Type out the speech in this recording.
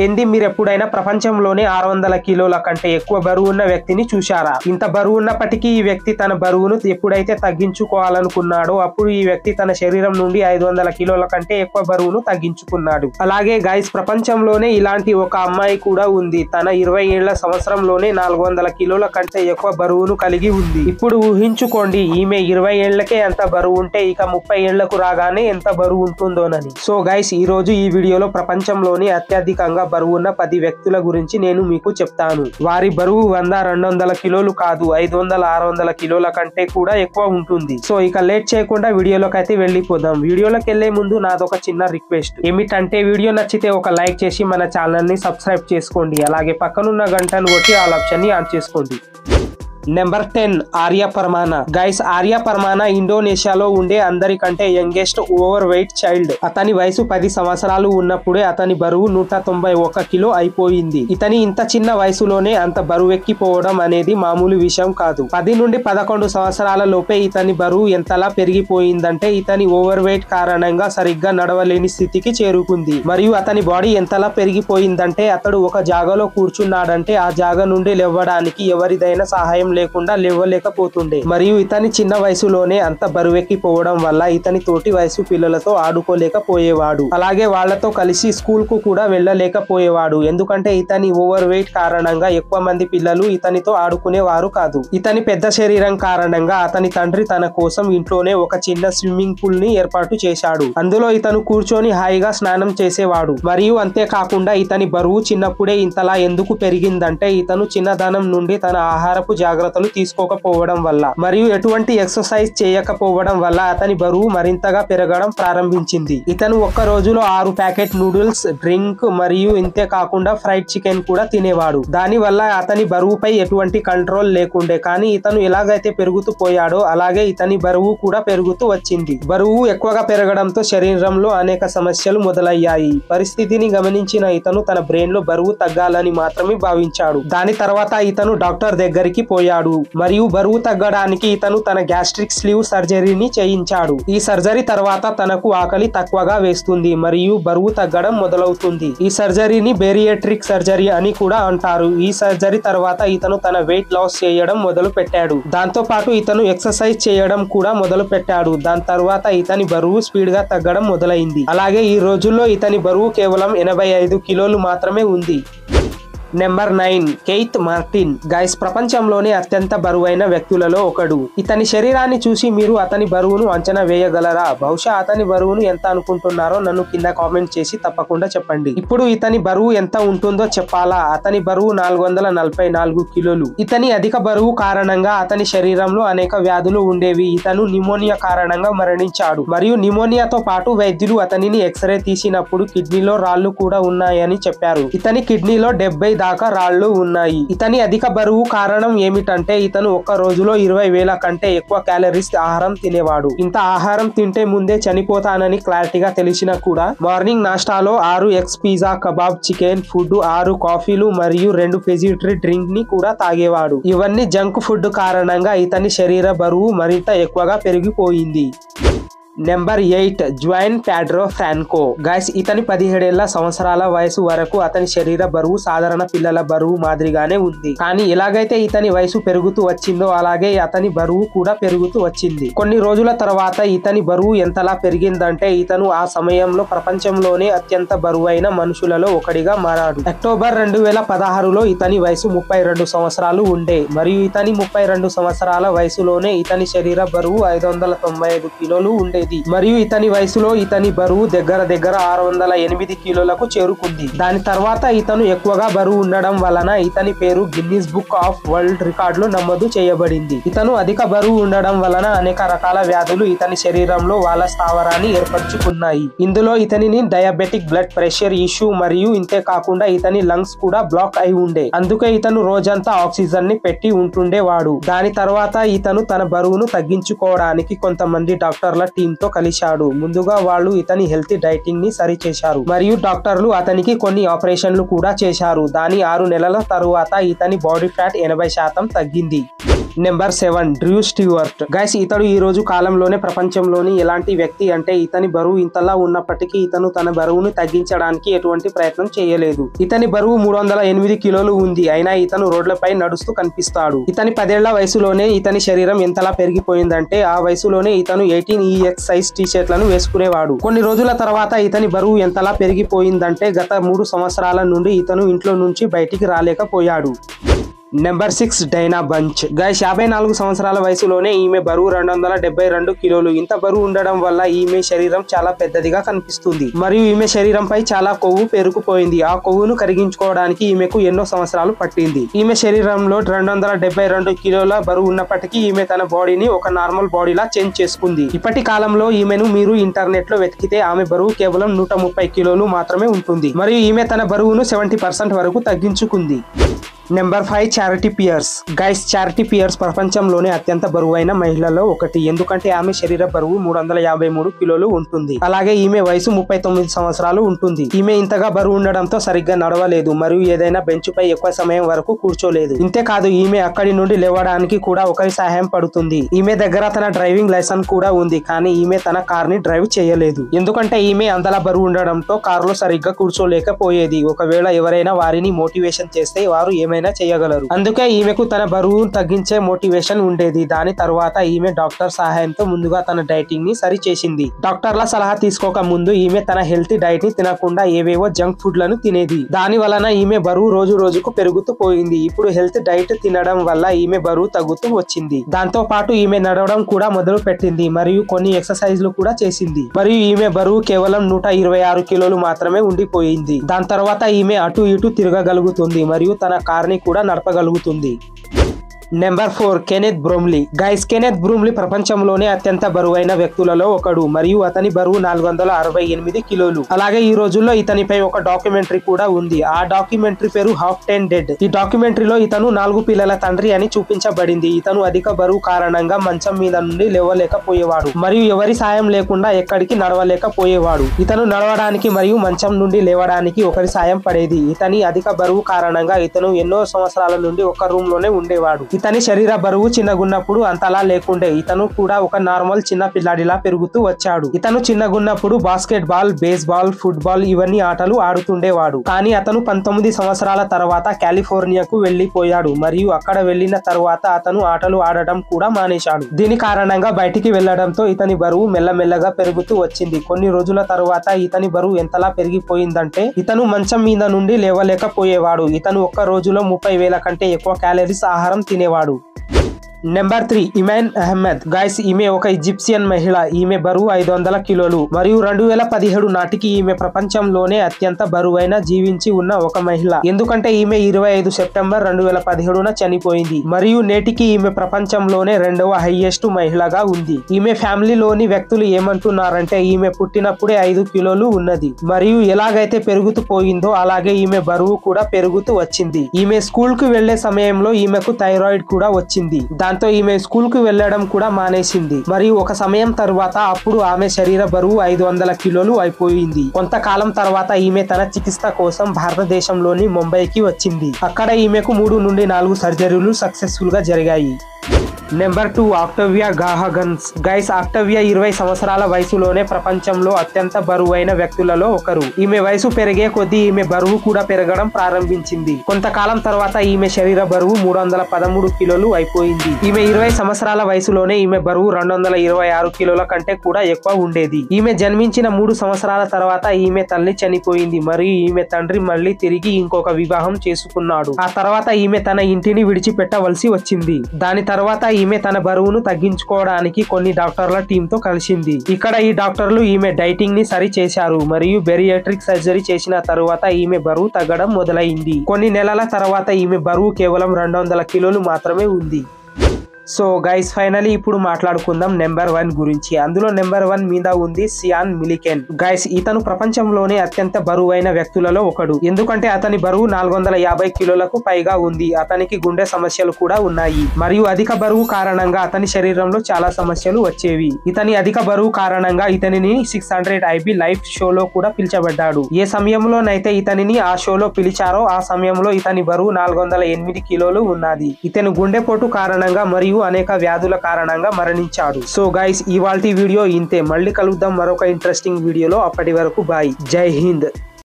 ఏంది మీరు ఎప్పుడైనా ప్రపంచంలోనే 600 కిలోల కంటే ఎక్కువ బరువు ఉన్న వ్యక్తిని చూశారా? ఇంత బరువు ఉన్నప్పటికీ ఈ వ్యక్తి తన బరువును ఎప్పుడైతే తగ్గించుకోవాలనుకున్నాడో అప్పుడు ఈ వ్యక్తి తన శరీరం నుండి 500 కిలోల కంటే ఎక్కువ బరువును తగ్గించుకున్నాడు. అలాగే గైస్, ప్రపంచంలోనే ఇలాంటి ఒక అమ్మాయి కూడా ఉంది. తన 20 ఏళ్ల సంవత్సరంలోనే 400 కిలోల కంటే ఎక్కువ బరువును కలిగి ఉంది. ఇప్పుడు ఊహించుకోండి, ఈమె 20 ఏళ్లకే ఎంత బరువు ఉంటే ఇక 30 ఏళ్లకు రాగానే ఎంత బరువు ఉంటుందోనని. సో గైస్, ఈ రోజు ఈ వీడియోలో ప్రపంచంలోని అత్యధికంగా బరువున్న 10 వ్యక్తుల గురించి నేను మీకు చెప్తాను. వారి బరువు 100-200 కిలోలు కాదు, 500-600 కిలోల కంటే కూడా ఎక్కువ ఉంటుంది. సో ఇక లేట్ చేయకుండా వీడియోలోకి అయితే వెళ్ళిపోదాం. వీడియోలోకి వెళ్లే ముందు నాదొక చిన్న రిక్వెస్ట్ ఏమిటంటే, వీడియో నచ్చితే ఒక లైక్ చేసి మన ఛానల్ ని సబ్స్క్రైబ్ చేసుకోండి. అలాగే పక్కనున్న గంటను కొట్టి ఆల్ ఆప్షన్ ని ఆన్ చేసుకోండి. నెంబర్ 10 ఆర్య పరమాన. గైస్, ఆర్య పరమాన ఇండోనేషియాలో ఉండే అందరికంటే యంగెస్ట్ ఓవర్ వెయిట్ చైల్డ్. అతని వయసు 10 సంవత్సరాలు ఉన్నప్పుడే అతని బరువు 191 కిలో అయిపోయింది. ఇతని ఇంత చిన్న వయసులోనే అంత బరువెక్కిపోవడం అనేది మామూలు విషయం కాదు. 10 నుండి 11 సంవత్సరాల లోపే ఇతని బరువు ఎంతలా పెరిగిపోయిందంటే ఇతని ఓవర్ వెయిట్ కారణంగా సరిగ్గా నడవలేని స్థితికి చేరుకుంది. మరియు అతని బాడీ ఎంతలా పెరిగిపోయిందంటే అతడు ఒక జాగాలో కూర్చున్నాడంటే ఆ జాగా నుండి లేవడానికి ఎవరిదైనా సహాయం లేకుండా లేవలేకపోతుండే. మరియు ఇతని చిన్న వయసులోనే అంత బరువెక్కిపోవడం వల్ల ఇతని తోటి వయసు పిల్లలతో ఆడుకోలేకపోయేవాడు. అలాగే వాళ్లతో కలిసి స్కూల్ కు కూడా వెళ్ళలేకపోయేవాడు. ఎందుకంటే ఇతని ఓవర్ వెయిట్ కారణంగా ఎక్కువ మంది పిల్లలు ఇతనితో ఆడుకునేవారు కాదు. ఇతని పెద్ద శరీరం కారణంగా అతని తండ్రి తన కోసం ఇంట్లోనే ఒక చిన్న స్విమ్మింగ్ పూల్ ని ఏర్పాటు చేశాడు. అందులో ఇతను కూర్చొని హాయిగా స్నానం చేసేవాడు. మరియు అంతేకాకుండా ఇతని బరువు చిన్నప్పుడే ఇంతలా ఎందుకు పెరిగిందంటే ఇతను చిన్నదనం నుండి తన ఆహారపు జాగ్రత్తలు తీసుకోకపోవడం వల్ల మరియు ఎటువంటి ఎక్సర్సైజ్ చేయకపోవడం వల్ల అతని బరువు మరింతగా పెరగడం ప్రారంభించింది. ఇతను ఒక్క రోజులో 6 ప్యాకెట్ నూడిల్స్, డ్రింక్ మరియు ఇంతే కాకుండా ఫ్రైడ్ చికెన్ కూడా తినేవాడు. దాని వల్ల అతని బరువుపై ఎటువంటి కంట్రోల్ లేకుండే. కానీ ఇతను ఎలాగైతే పెరుగుతూ పోయాడో అలాగే ఇతని బరువు కూడా పెరుగుతూ వచ్చింది. బరువు ఎక్కువగా పెరగడంతో శరీరంలో అనేక సమస్యలు మొదలయ్యాయి. పరిస్థితిని గమనించిన ఇతను తన బ్రెయిన్ లో బరువు తగ్గాలని మాత్రమే భావించాడు. దాని తర్వాత ఇతను డాక్టర్ దగ్గరికి పోయాడు మరియు బరువు తగ్గడానికి ఇతను తన గ్యాస్ట్రిక్ స్లీవ్ సర్జరీని చేయించాడు. ఈ సర్జరీ తర్వాత తనకు ఆకలి తక్కువగా వేస్తుంది మరియు బరువు తగ్గడం మొదలవుతుంది. ఈ సర్జరీని బేరియాట్రిక్ సర్జరీ అని కూడా అంటారు. ఈ సర్జరీ తర్వాత ఇతను తన వెయిట్ లాస్ చేయడం మొదలు పెట్టాడు. దాంతో పాటు ఇతను ఎక్సర్సైజ్ చేయడం కూడా మొదలు పెట్టాడు. దాని తర్వాత ఇతని బరువు స్పీడ్ గా తగ్గడం మొదలైంది. అలాగే ఈ రోజుల్లో ఇతని బరువు కేవలం 85 కిలోలు మాత్రమే ఉంది. Number 9 Keith Martin. గైస్, ప్రపంచంలోనే అత్యంత బరువైన వ్యక్తులలో ఒకడు. ఇతని శరీరాన్ని చూసి మీరు అతని బరువును అంచనా వేయగలరా? బహుశా అతని బరువును ఎంత అనుకుంటున్నారో నన్ను కింద కామెంట్ చేసి తప్పకుండా చెప్పండి. ఇప్పుడు ఇతని బరువు ఎంత ఉంటుందో చెప్పాలా? అతని బరువు 444 కిలోలు. ఇతని అధిక బరువు కారణంగా అతని శరీరంలో అనేక వ్యాధులు ఉండేవి. ఇతను నిమోనియా కారణంగా మరణించాడు. మరియు నిమోనియాతో పాటు వైద్యులు అతనిని ఎక్స్రే తీసినప్పుడు కిడ్నీలో రాళ్లు కూడా ఉన్నాయని చెప్పారు. ఇతని కిడ్నీలో 70 దాకా రాళ్లు ఉన్నాయి. ఇతని అధిక బరువు కారణం ఏమిటంటే ఇతను ఒక్క రోజులో 20,000 కంటే ఎక్కువ క్యాలరీస్ ఆహారం తినేవాడు. ఇంత ఆహారం తింటే ముందే చనిపోతానని క్లారిటీగా తెలిసినా కూడా మార్నింగ్ నాష్టాలో 6 eggs, pizza, kebab, chicken food, 6 కాఫీలు మరియు 2 ఫెజిట్రీ డ్రింక్ ని కూడా తాగేవాడు. ఇవన్నీ జంక్ ఫుడ్ కారణంగా ఇతని శరీర బరువు మరింత ఎక్కువగా పెరిగిపోయింది. Number 8 Juan Pedro Franco. Guys, ఇతని 17 సంవత్సరాల వయసు వరకు అతని శరీర బరువు సాధారణ పిల్లల బరువు మాదిరిగానే ఉంది. కానీ ఎలాగైతే ఇతని వయసు పెరుగుతూ వచ్చిందో అలాగే అతని బరువు కూడా పెరుగుతూ వచ్చింది. కొన్ని రోజుల తర్వాత ఇతని బరువు ఎంతలా పెరిగిందంటే ఇతను ఆ సమయంలో ప్రపంచంలోనే అత్యంత బరువైన మనుషులలో ఒకడిగా మారాడు. అక్టోబర్ 2016లో ఇతని వయసు 32 సంవత్సరాలు ఉండే. మరియు ఇతని 32 సంవత్సరాల వయసులోనే ఇతని శరీర బరువు 595 కిలోలు ఉండేది. మరియు ఇతని వయసులో ఇతని బరువు దగ్గర 608 కిలోలకు చేరుకుంది. దాని తర్వాత ఇతను ఎక్కువగా బరువు ఉండడం వలన ఇతని పేరు Guinness book of world record లో నమోదు చేయబడింది. ఇతను అధిక బరువు ఉండడం వలన అనేక రకాల వ్యాధులు ఇతని శరీరంలో వాళ్ళ స్థావరాన్ని ఏర్పరచుకున్నాయి. ఇందులో ఇతనిని డయాబెటిక్ బ్లడ్ ప్రెషర్ ఇష్యూ మరియు ఇంతే కాకుండా ఇతని లంగ్స్ కూడా బ్లాక్ అయి ఉండే. అందుకే ఇతను రోజంతా ఆక్సిజన్ ని పెట్టి ఉంటుండేవాడు. దాని తర్వాత ఇతను తన బరువును తగ్గించుకోవడానికి కొంతమంది డాక్టర్ల టీం టీమ్ తో కలిశాడు. ముందుగా వాళ్ళు ఇతని హెల్తీ డైటింగ్ ని సరి చేశారు మరియు డాక్టర్లు అతనికి కొన్ని ఆపరేషన్లు కూడా చేశారు. దాని 6 నెలల తరువాత ఇతని బాడీ ఫ్యాట్ 80% తగ్గింది. Number 7 Drew Stewart. గైస్ ఇతడు ఈ రోజు కాలంలోనే ప్రపంచంలోని ఎలాంటి వ్యక్తి అంటే ఇతని బరువు ఇంతలా ఉన్నప్పటికీ ఇతను తన బరువును తగ్గించడానికి ఎటువంటి ప్రయత్నం చేయలేదు. ఇతని బరువు 308 కిలోలు ఉంది. అయినా ఇతను రోడ్లపై నడుస్తూ కనిపిస్తాడు. ఇతని 10 ఏళ్ల వయసులోనే ఇతని శరీరం ఎంతలా పెరిగిపోయిందంటే ఆ వయసులోనే ఇతను 18EX సైజ్ టీ-షర్ట్లను వేసుకునేవాడు. కొన్ని రోజుల తర్వాత ఇతని బరువు ఎంతలా పెరిగిపోయిందంటే గత 3 సంవత్సరాల నుండి ఇతను ఇంట్లో నుంచి బయటికి రాలేకపోయాడు. Number 6 Diana Bunch. గైస్ 54 సంవత్సరాల వయసులోనే ఈమె బరువు 272 కిలోలు. ఇంత బరువు ఉండడం వల్ల ఈమె శరీరం చాలా పెద్దదిగా కనిపిస్తుంది మరియు ఈమె శరీరంపై చాలా కొవ్వు పేరుకుపోయింది. ఆ కొవ్వును కరిగించుకోవడానికి ఈమెకు ఎన్నో సంవత్సరాలు పట్టింది. ఈమె శరీరంలో 272 కిలోల బరువు ఉన్నప్పటికీ ఈమె తన బాడీని ఒక నార్మల్ బాడీలా చేంజ్ చేసుకుంది. ఇప్పటి కాలంలో ఈమెను మీరు ఇంటర్నెట్ లో వెతికితే ఆమె బరువు కేవలం 130 కిలోలు మాత్రమే ఉంటుంది మరియు ఈమె తన బరువును 70% వరకు తగ్గించుకుంది. Number 5 Charity Pierce. Guys Charity Pierce ప్రపంచంలోనే అత్యంత బరువైన మహిళలో ఒకటి. ఎందుకంటే ఆమె శరీర బరువు 353 కిలోలు ఉంటుంది. అలాగే ఈమె వయసు 39 సంవత్సరాలు ఉంటుంది. ఈమె ఇంతగా బరువు ఉండడంతో సరిగ్గా నడవలేదు మరియు ఏదైనా బెంచ్ పై ఎక్కువ సమయం వరకు కూర్చోలేదు. ఇంతేకాదు ఈమె అక్కడి నుండి లేవడానికి కూడా ఒకరి సహాయం పడుతుంది. ఈమె దగ్గర తన డ్రైవింగ్ లైసెన్స్ కూడా ఉంది, కానీ ఈమె తన కార్ ని డ్రైవ్ చేయలేదు. ఎందుకంటే ఈమె అంతలా బరువు ఉండడంతో కారులో సరిగ్గా కూర్చోలేకపోయేది. ఒకవేళ ఎవరైనా వారిని మోటివేషన్ చేస్తే వారు ఏమైనా చేయగలరు. అందుకే ఈమెకు తన బరువును తగ్గించే మోటివేషన్ ఉండేది. దాని తర్వాత ఈమె డాక్టర్ సహాయంతో ముందుగా తన డైటింగ్ ని సరి చేసింది. డాక్టర్ల సలహా తీసుకోక ముందు ఈమె తన హెల్తీ డైట్ ని తినకుండా ఏవేవో జంక్ ఫుడ్ లను తినేది. దాని వలన ఈమె బరువు రోజు రోజుకు పెరుగుతూ పోయింది. ఇప్పుడు హెల్త్ డైట్ తినడం వల్ల ఈమె బరువు తగ్గుతూ వచ్చింది. దాంతో పాటు ఈమె నడవడం కూడా మొదలు పెట్టింది మరియు కొన్ని ఎక్సర్సైజ్లు కూడా చేసింది. మరియు ఈమె బరువు కేవలం 126 కిలోలు మాత్రమే ఉండిపోయింది. దాని తర్వాత ఈమె అటు ఇటు తిరగగలుగుతుంది మరియు తన కార్ ని కూడా నడపగలుగుతుంది. Number 4 Kenneth Brumley. Guys Kenneth Brumley ప్రపంచంలోనే అత్యంత బరువైన వ్యక్తులలో ఒకడు మరియు అతని బరువు 468 కిలోలు. అలాగే ఈ రోజుల్లో ఇతనిపై ఒక డాక్యుమెంటరీ కూడా ఉంది. ఆ డాక్యుమెంటరీ పేరు హాఫ్ 10 డెడ్. ఈ డాక్యుమెంటరీలో ఇతను 4 పిల్లల తండ్రి అని చూపించబడింది. ఇతను అధిక బరువు కారణంగా మంచం మీద నుండి లేవలేకపోయేవాడు మరియు ఎవరి సాయం లేకుండా ఎక్కడికి నడవలేకపోయేవాడు. ఇతను నడవడానికి మరియు మంచం నుండి లేవడానికి ఒకరి సాయం పడేది. ఇతని అధిక బరువు కారణంగా ఇతను ఎన్నో సంవత్సరాల నుండి ఒక రూమ్ లోనే ఉండేవాడు. ఇతని శరీర బరువు చిన్నగున్నప్పుడు అంతలా లేకుండే. ఇతను కూడా ఒక నార్మల్ చిన్న పిల్లాడిలా పెరుగుతూ వచ్చాడు. ఇతను చిన్నగున్నప్పుడు బాస్కెట్ బాల్, బేస్బాల్, ఫుట్బాల్ ఇవన్నీ ఆటలు ఆడుతుండేవాడు. కానీ అతను 19 సంవత్సరాల తర్వాత కాలిఫోర్నియాకు వెళ్లిపోయాడు మరియు అక్కడ వెళ్లిన తర్వాత అతను ఆటలు ఆడటం కూడా మానేశాడు. దీని కారణంగా బయటికి వెళ్లడంతో ఇతని బరువు మెల్లమెల్లగా పెరుగుతూ వచ్చింది. కొన్ని రోజుల తర్వాత ఇతని బరువు ఎంతలా పెరిగిపోయిందంటే ఇతను మంచం మీద నుండి లేవలేకపోయేవాడు. ఇతను ఒక్క రోజులో 30,000 కంటే ఎక్కువ క్యాలరీస్ ఆహారం తినేవాడు. నెంబర్ 3 ఇమాన్ అహ్మద్. గైస్ ఈమె ఒక ఈజిప్షియన్ మహిళ. ఈమె బరువు 500 కిలోలు మరియు 2017 నాటికి ఈమె ప్రపంచంలోనే అత్యంత బరువైన జీవించి ఉన్న ఒక మహిళ. ఎందుకంటే ఈమె 25 సెప్టెంబర్ 2017న చనిపోయింది మరియు నేటికి ఈమె ప్రపంచంలోనే 2వ హైయెస్ట్ మహిళగా ఉంది. ఈమె ఫ్యామిలీలోని వ్యక్తులు ఏమంటున్నారంటే ఈమె పుట్టినప్పుడే 5 కిలోలు ఉన్నది మరియు ఎలాగైతే పెరుగుతూ పోయిందో అలాగే ఈమె బరువు కూడా పెరుగుతూ వచ్చింది. ఈమె స్కూల్ కు వెళ్లే సమయంలో ఈమెకు థైరాయిడ్ కూడా వచ్చింది. దాంతో ఈమె స్కూల్ కు వెళ్లడం కూడా మానేసింది మరియు ఒక సమయం తర్వాత అప్పుడు ఆమె శరీర బరువు 500 కిలోలు అయిపోయింది. కొంతకాలం తర్వాత ఈమె తన చికిత్స కోసం భారతదేశంలోని ముంబైకి వచ్చింది. అక్కడ ఈమెకు 3 నుండి 4 సర్జరీలు సక్సెస్ఫుల్ గా జరిగాయి. నెంబర్ 2 ఆక్టవియా గాహగన్స్. గైస్ ఆక్టవియా 20 సంవత్సరాల వయసులోనే ప్రపంచంలో అత్యంత బరువైన వ్యక్తులలో ఒకరు. ఈమె వయసు పెరిగే కొద్దీ ఈమె బరువు కూడా పెరగడం ప్రారంభించింది. కొంతకాలం తర్వాత ఈమె శరీర బరువు 313 కిలోలు అయిపోయింది. ఈమె 20 సంవత్సరాల వయసులోనే ఈమె బరువు 226 కిలోల కంటే కూడా ఎక్కువ ఉండేది. ఈమె జన్మించిన 3 సంవత్సరాల తర్వాత ఈమె తల్లి చనిపోయింది మరియు ఈమె తండ్రి మళ్ళీ తిరిగి ఇంకొక వివాహం చేసుకున్నాడు. ఆ తర్వాత ఈమె తన ఇంటిని విడిచిపెట్టవలసి వచ్చింది. దాని తర్వాత ఈమె తన బరువును తగ్గించుకోవడానికి కొన్ని డాక్టర్ల టీమ్ తో కలిసింది. ఇక్కడ ఈ డాక్టర్లు ఈమె డైటింగ్ ని సరి చేశారు మరియు బెరియాట్రిక్ సర్జరీ చేసిన తరువాత ఈమె బరువు తగ్గడం మొదలైంది. కొన్ని నెలల తర్వాత ఈమె బరువు కేవలం 200 కిలోలు మాత్రమే ఉంది. సో గైస్ ఫైనలీ ఇప్పుడు మాట్లాడుకుందాం నెంబర్ 1 గురించి. అందులో నెంబర్ 1 మీద ఉంది సియాన్ మిలికెన్. గైస్ ఇతను ప్రపంచంలోనే అత్యంత బరువైన వ్యక్తులలో ఒకడు. ఎందుకంటే అతని బరువు 450 కిలోలకు పైగా ఉంది. అతనికి గుండె సమస్యలు కూడా ఉన్నాయి మరియు అధిక బరువు కారణంగా అతని శరీరంలో చాలా సమస్యలు వచ్చేవి. ఇతని అధిక బరువు కారణంగా ఇతనిని 600 IB లైవ్ షోలో కూడా పిలిచబడ్డాడు. ఏ సమయంలోనైతే ఇతనిని ఆ షోలో పిలిచారో ఆ సమయంలో ఇతని బరువు 408 కిలోలు ఉన్నది. ఇతను గుండెపోటు కారణంగా మరియు అనేక వ్యాధుల కారణంగా మరణించాడు. సో గైస్ ఇవాల్టి వీడియో ఇంతే. మళ్ళీ కలుద్దాం మరొక ఇంట్రెస్టింగ్ వీడియోలో. అప్పటి వరకు బాయ్. జై హింద్.